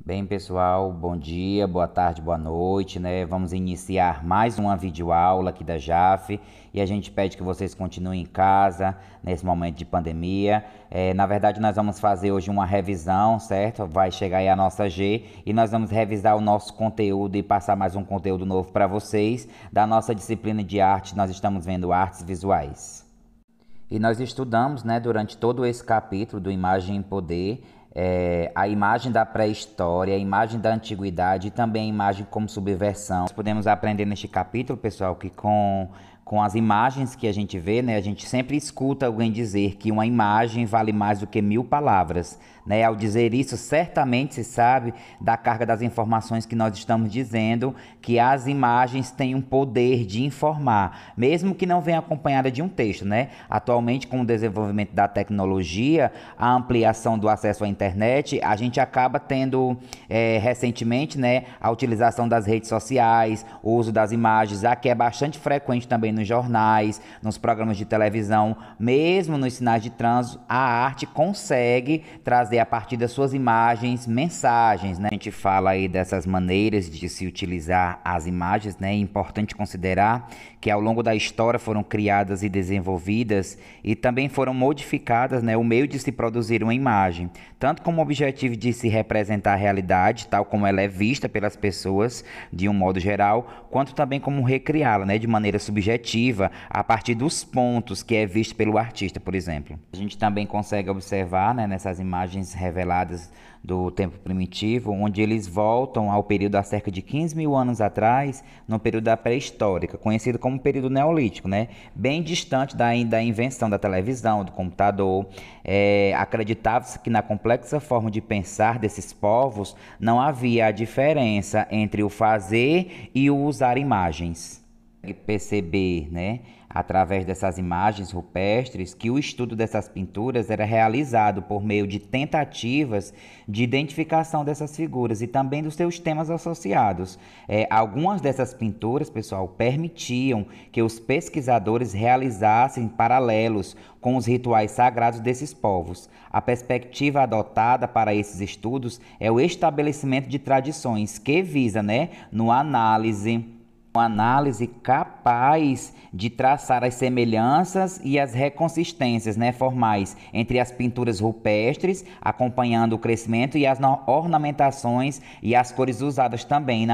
Bem, pessoal, bom dia, boa tarde, boa noite, né? Vamos iniciar mais uma videoaula aqui da JAF e a gente pede que vocês continuem em casa nesse momento de pandemia. Na verdade, nós vamos fazer hoje uma revisão, certo? Vai chegar aí a nossa G e nós vamos revisar o nosso conteúdo e passar mais um conteúdo novo para vocês. Da nossa disciplina de arte, nós estamos vendo artes visuais. E nós estudamos, né, durante todo esse capítulo do Imagem em Poder, a imagem da pré-história, a imagem da antiguidade e também a imagem como subversão. Nós podemos aprender neste capítulo, pessoal, que com as imagens que a gente vê, né, a gente sempre escuta alguém dizer que uma imagem vale mais do que 1000 palavras. Né? Ao dizer isso, certamente se sabe da carga das informações que nós estamos dizendo, que as imagens têm um poder de informar, mesmo que não venha acompanhada de um texto. Né? Atualmente, com o desenvolvimento da tecnologia, a ampliação do acesso à internet, a gente acaba tendo recentemente, né, a utilização das redes sociais, o uso das imagens, que é bastante frequente também nos jornais, nos programas de televisão, mesmo nos sinais de trânsito, a arte consegue trazer a partir das suas imagens mensagens, né? A gente fala aí dessas maneiras de se utilizar as imagens, né? É importante considerar que ao longo da história foram criadas e desenvolvidas e também foram modificadas, né, o meio de se produzir uma imagem, tanto como objetivo de se representar a realidade, tal como ela é vista pelas pessoas de um modo geral, quanto também como recriá-la, né, de maneira subjetiva, a partir dos pontos que é visto pelo artista, por exemplo. A gente também consegue observar, né, nessas imagens reveladas do tempo primitivo, onde eles voltam ao período há cerca de 15 mil anos atrás, no período da pré-histórica, conhecido como período neolítico, né? Bem distante da invenção da televisão, do computador. Acreditava-se que na complexa forma de pensar desses povos não havia a diferença entre o fazer e o usar imagens. Perceber, né, através dessas imagens rupestres, que o estudo dessas pinturas era realizado por meio de tentativas de identificação dessas figuras e também dos seus temas associados. Algumas dessas pinturas, pessoal, permitiam que os pesquisadores realizassem paralelos com os rituais sagrados desses povos. A perspectiva adotada para esses estudos é o estabelecimento de tradições que visa, né, uma análise capaz de traçar as semelhanças e as reconsistências, né, formais entre as pinturas rupestres, acompanhando o crescimento e as ornamentações e as cores usadas também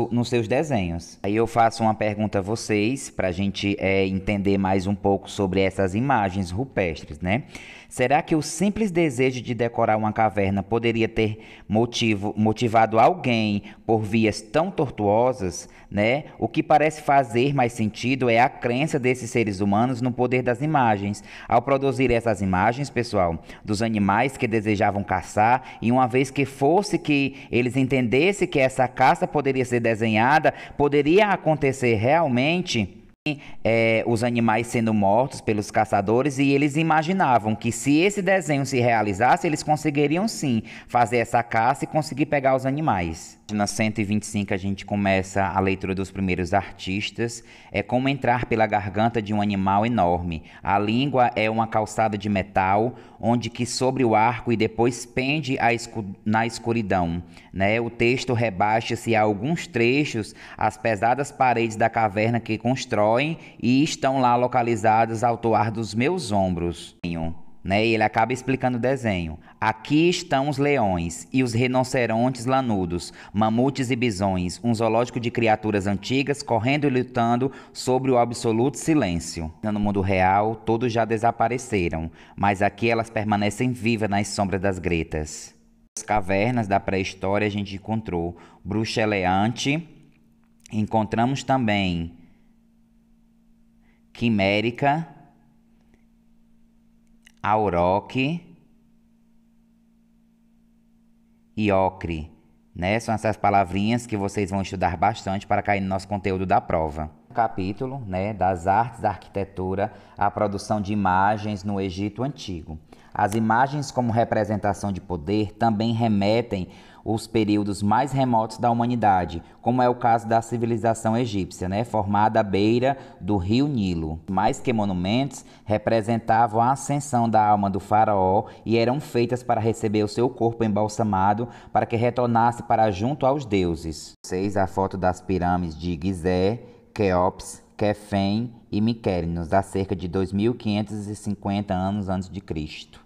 nos seus desenhos. Aí eu faço uma pergunta a vocês para a gente entender mais um pouco sobre essas imagens rupestres, né? Será que o simples desejo de decorar uma caverna poderia ter motivado alguém por vias tão tortuosas, né? O que parece fazer mais sentido é a crença desses seres humanos no poder das imagens. Ao produzir essas imagens, pessoal, dos animais que desejavam caçar, e uma vez que fosse que eles entendessem que essa caça poderia ser desenhada, poderia acontecer realmente os animais sendo mortos pelos caçadores, e eles imaginavam que se esse desenho se realizasse, eles conseguiriam sim fazer essa caça e conseguir pegar os animais. Na 125 a gente começa a leitura dos primeiros artistas. É como entrar pela garganta de um animal enorme. A língua é uma calçada de metal, onde que sobre o arco e depois pende na escuridão. Né? O texto rebaixa-se a alguns trechos as pesadas paredes da caverna que constroem e estão lá localizadas ao toar dos meus ombros. Né? E ele acaba explicando o desenho. Aqui estão os leões e os rinocerontes lanudos, mamutes e bisões, um zoológico de criaturas antigas correndo e lutando sobre o absoluto silêncio. No mundo real, todos já desapareceram, mas aqui elas permanecem vivas nas sombras das gretas. Nas cavernas da pré-história a gente encontrou bruxeleante, encontramos também quimérica, auroque e ocre, né? São essas palavrinhas que vocês vão estudar bastante para cair no nosso conteúdo da prova. Capítulo, né, das artes da arquitetura, a produção de imagens no Egito Antigo. As imagens como representação de poder também remetem os períodos mais remotos da humanidade, como é o caso da civilização egípcia, né, formada à beira do rio Nilo. Mais que monumentos, representavam a ascensão da alma do faraó e eram feitas para receber o seu corpo embalsamado para que retornasse para junto aos deuses. Vocês a foto das pirâmides de Gizé, Quéops, Quefém e Miquerinos, há cerca de 2.550 anos antes de Cristo.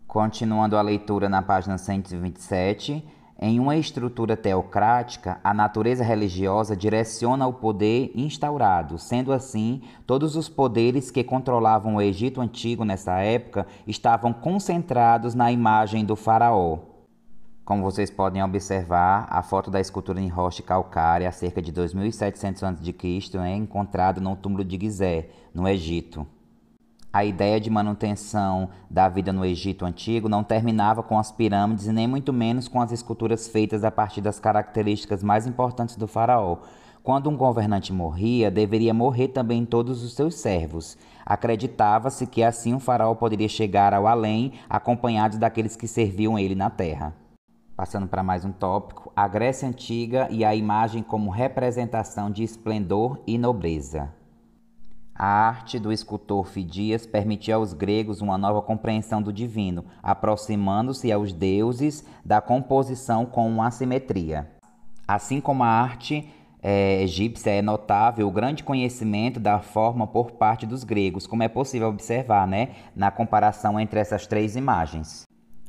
Continuando a leitura na página 127, em uma estrutura teocrática, a natureza religiosa direciona o poder instaurado. Sendo assim, todos os poderes que controlavam o Egito Antigo nessa época estavam concentrados na imagem do faraó. Como vocês podem observar, a foto da escultura em rocha calcária, há cerca de 2.700 a.C., é encontrada no túmulo de Gizé, no Egito. A ideia de manutenção da vida no Egito Antigo não terminava com as pirâmides e nem muito menos com as esculturas feitas a partir das características mais importantes do faraó. Quando um governante morria, deveria morrer também todos os seus servos. Acreditava-se que assim o faraó poderia chegar ao além, acompanhado daqueles que serviam ele na terra. Passando para mais um tópico, a Grécia Antiga e a imagem como representação de esplendor e nobreza. A arte do escultor Fidias permitia aos gregos uma nova compreensão do divino, aproximando-se aos deuses da composição com uma assimetria. Assim como a arte egípcia é notável o grande conhecimento da forma por parte dos gregos, como é possível observar, na comparação entre essas três imagens.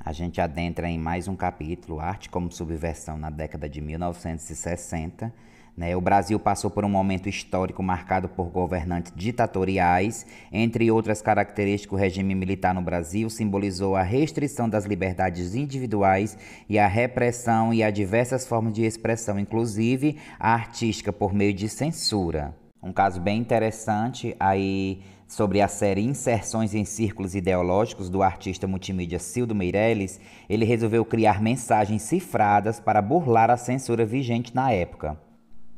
A gente adentra em mais um capítulo, Arte como Subversão, na década de 1960. O Brasil passou por um momento histórico marcado por governantes ditatoriais. Entre outras características, o regime militar no Brasil simbolizou a restrição das liberdades individuais e a repressão e a diversas formas de expressão, inclusive a artística, por meio de censura. Um caso bem interessante aí sobre a série Inserções em Círculos Ideológicos, do artista multimídia Cildo Meirelles. Ele resolveu criar mensagens cifradas para burlar a censura vigente na época.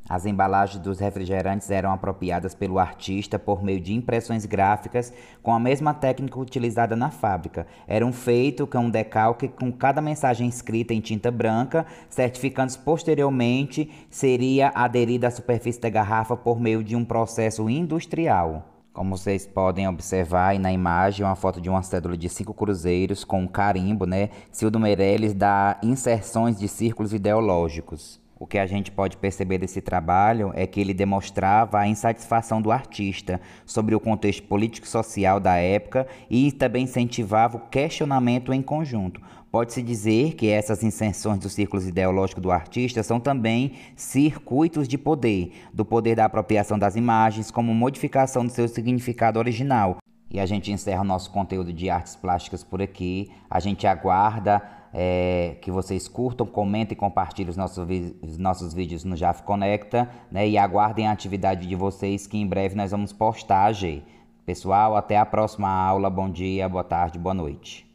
As embalagens dos refrigerantes eram apropriadas pelo artista por meio de impressões gráficas com a mesma técnica utilizada na fábrica. Eram feitos com um decalque com cada mensagem escrita em tinta branca, certificando posteriormente seria aderida à superfície da garrafa por meio de um processo industrial. Como vocês podem observar aí na imagem, uma foto de uma cédula de 5 cruzeiros com um carimbo, Cildo Meirelles dá inserções de círculos ideológicos. O que a gente pode perceber desse trabalho é que ele demonstrava a insatisfação do artista sobre o contexto político-social da época e também incentivava o questionamento em conjunto. Pode-se dizer que essas inserções dos círculos ideológicos do artista são também circuitos de poder, do poder da apropriação das imagens como modificação do seu significado original. E a gente encerra o nosso conteúdo de artes plásticas por aqui. A gente aguarda que vocês curtam, comentem e compartilhem os nossos vídeos no JAF Conecta, e aguardem a atividade de vocês, que em breve nós vamos postar, Pessoal, até a próxima aula. Bom dia, boa tarde, boa noite.